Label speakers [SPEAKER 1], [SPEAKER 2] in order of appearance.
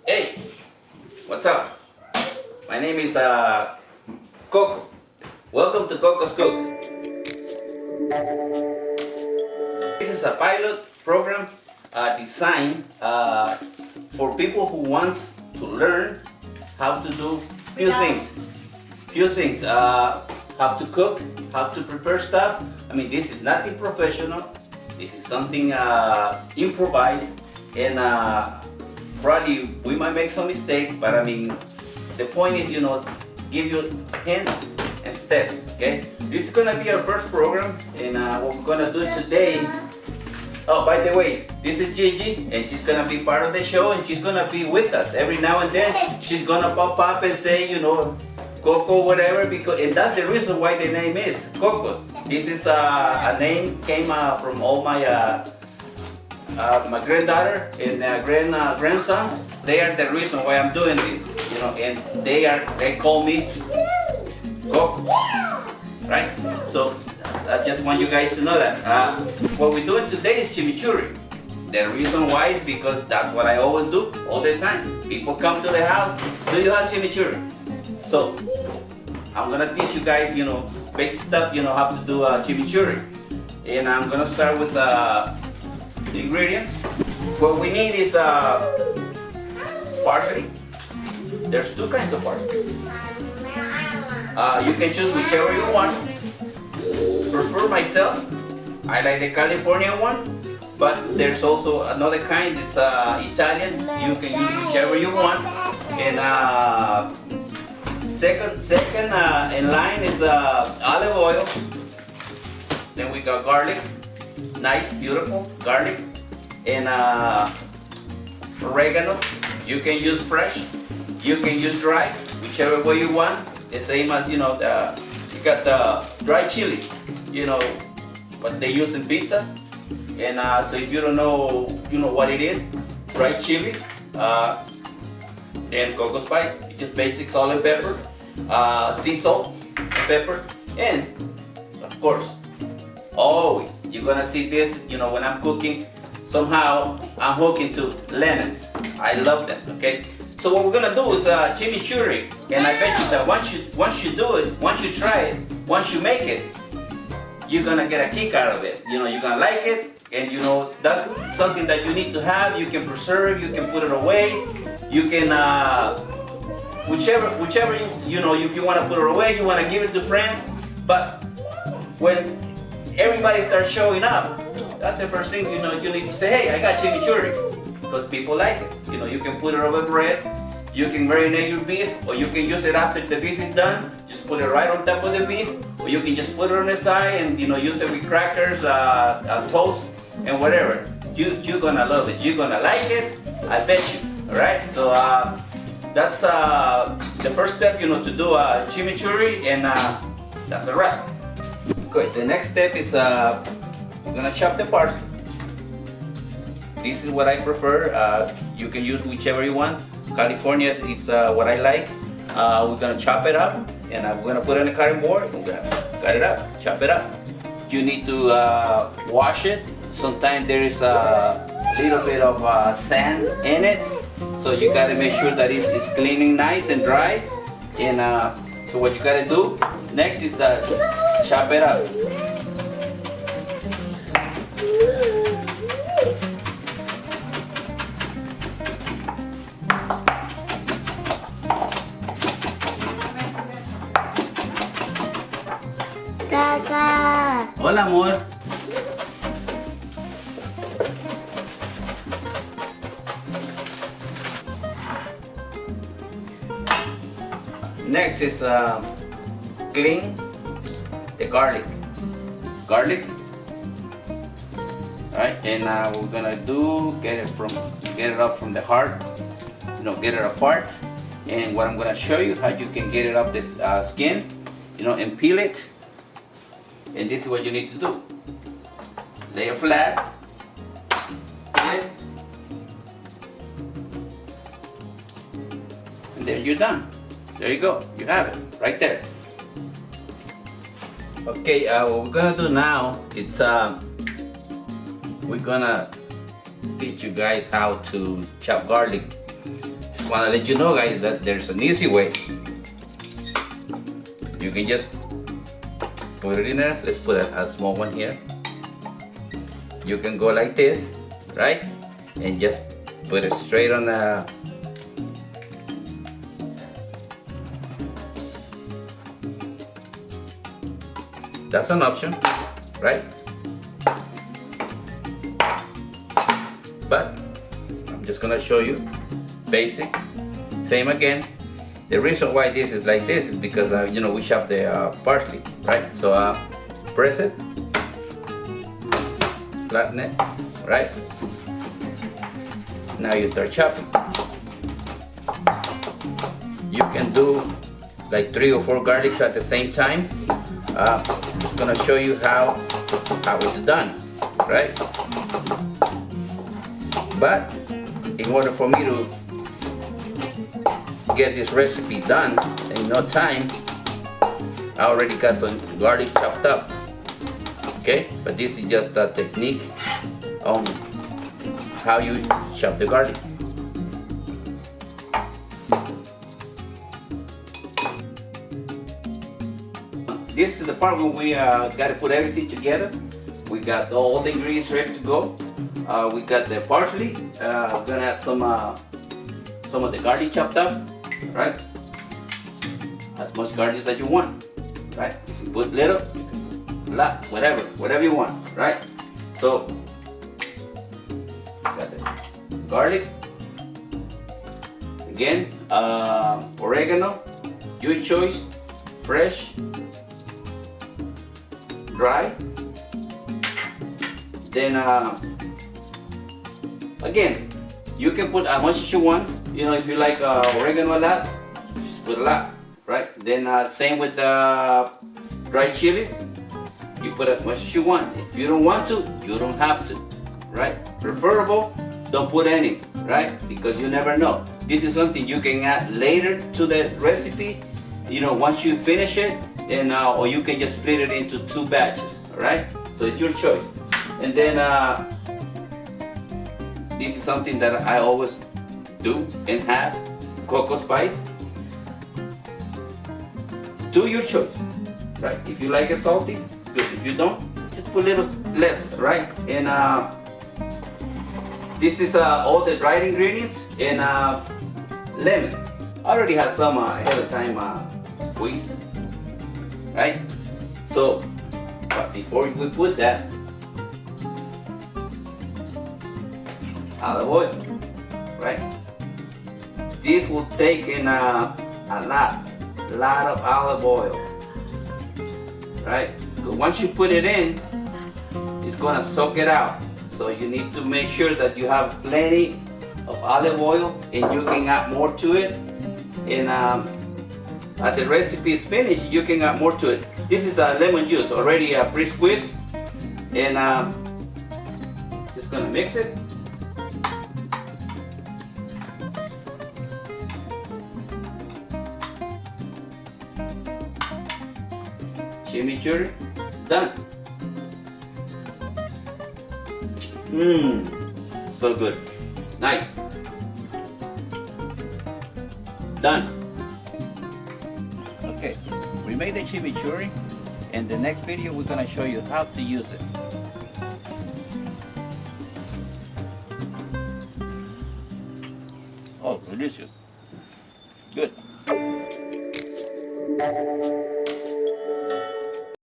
[SPEAKER 1] Hey, what's up? My name is Coco. Welcome to Coco's Cook. This is a pilot program designed for people who wants to learn how to do few things. How to cook, how to prepare stuff. I mean, this is nothing professional. This is something improvised, and probably we might make some mistake, but I mean, the point is, give you hints and steps. Okay, this is gonna be our first program, and what we're gonna do today. Oh, by the way, this is Gigi, and she's gonna be part of the show, and she's gonna be with us every now and then. She's gonna pop up and say, Coco, whatever, and that's the reason why the name is Coco. This is a name came from all my granddaughter and grandsons. They are the reason why I'm doing this, and they call me Coco, right? So I just want you guys to know that. What we're doing today is chimichurri. The reason why is because that's what I always do all the time. People come to the house, do you have chimichurri? So I'm gonna teach you guys, basic stuff, how to do chimichurri. And I'm gonna start with the ingredients. What we need is parsley. There's two kinds of parsley. You can choose whichever you want. Prefer myself, I like the California one, but there's also another kind, it's Italian. You can use whichever you want. And second in line is olive oil. Then we got garlic, nice, beautiful garlic, and oregano. You can use fresh, you can use dry, whichever way you want. The same as you got the dry chili, what they use in pizza. And so if you don't know, what it is, dry chilies, and cocoa spice, it's just basic salt and pepper, sea salt, pepper, and of course, always you're gonna see this, when I'm cooking, somehow I'm hooking to lemons. I love them. Okay, so what we're gonna do is chimichurri, and I bet you that once you do it, once you try it, once you make it, you're gonna get a kick out of it. You're gonna like it, and that's something that you need to have. You can preserve, you can put it away, you can whichever if you want to put it away, you want to give it to friends. But when everybody starts showing up, that's the first thing you need to say, hey, I got chimichurri, because people like it. You can put it over bread, you can marinate your beef, or you can use it after the beef is done. Just put it right on top of the beef, or you can just put it on the side and use it with crackers, toast, and whatever. You're gonna love it. You're gonna like it. I bet you. All right. So that's the first step, to do chimichurri, and that's a wrap. Good. The next step is we're gonna chop the parsley. This is what I prefer. You can use whichever you want. California is what I like. We're gonna chop it up, and we're gonna put it in a cutting board. We're gonna cut it up, chop it up. You need to wash it. Sometimes there is a little bit of sand in it, so you gotta make sure that it's cleaning nice and dry. And so what you gotta do next is chop it up.
[SPEAKER 2] Kaka.
[SPEAKER 1] Hola, amor. Next is clean the garlic. Alright, and we're gonna get it up from the heart, get it apart. And what I'm gonna show you how you can get it up this skin, and peel it. And this is what you need to do. Lay it flat, peel it, and then you're done. There you go, you have it, right there. Okay, what we're gonna do now, it's we're gonna teach you guys how to chop garlic. Just want to let you know, guys, that there's an easy way. You can just put it in there. Let's put a small one here. You can go like this, right? And just put it straight on the that's an option, right? But I'm just gonna show you basic. Same again. The reason why this is like this is because you know, we chop the parsley, right? So press it, flatten it, right? Now you start chopping. You can do like 3 or 4 garlics at the same time. I'm just gonna show you how it's done, right? But in order for me to get this recipe done in no time, I already got some garlic chopped up. Okay, but this is just a technique on how you chop the garlic. This is the part when we got to put everything together. We got all the ingredients ready to go. We got the parsley. We're gonna add some of the garlic chopped up, right? As much garlic as you want, right? You can put little, you can put a lot, whatever you want, right? So, got the garlic. Again, oregano, your choice, fresh, dry. Then again, you can put as much as you want. You know, if you like oregano a lot, just put a lot, right? Then same with the dried chilies. You put as much as you want. If you don't want to, you don't have to, right? Preferable, don't put any, right? Because you never know. This is something you can add later to the recipe. You know, once you finish it, and or you can just split it into 2 batches, all right? So it's your choice. And then this is something that I always do and have, cocoa spice. Do your choice, right? If you like it salty, good. If you don't, just put a little less, right? And this is all the dried ingredients and lemon. I already have some ahead of time squeezed, right? So, but before we put that, olive oil, right? This will take in a lot of olive oil, right? Because once you put it in, it's gonna soak it out. So you need to make sure that you have plenty of olive oil, and you can add more to it. And as the recipe is finished, you can add more to it. This is a lemon juice already pre-squeezed, and just gonna mix it. Chimichurri, done. So good. Nice. Done. Okay, we made the chimichurri, and the next video we're gonna show you how to use it. Oh, delicious. Good.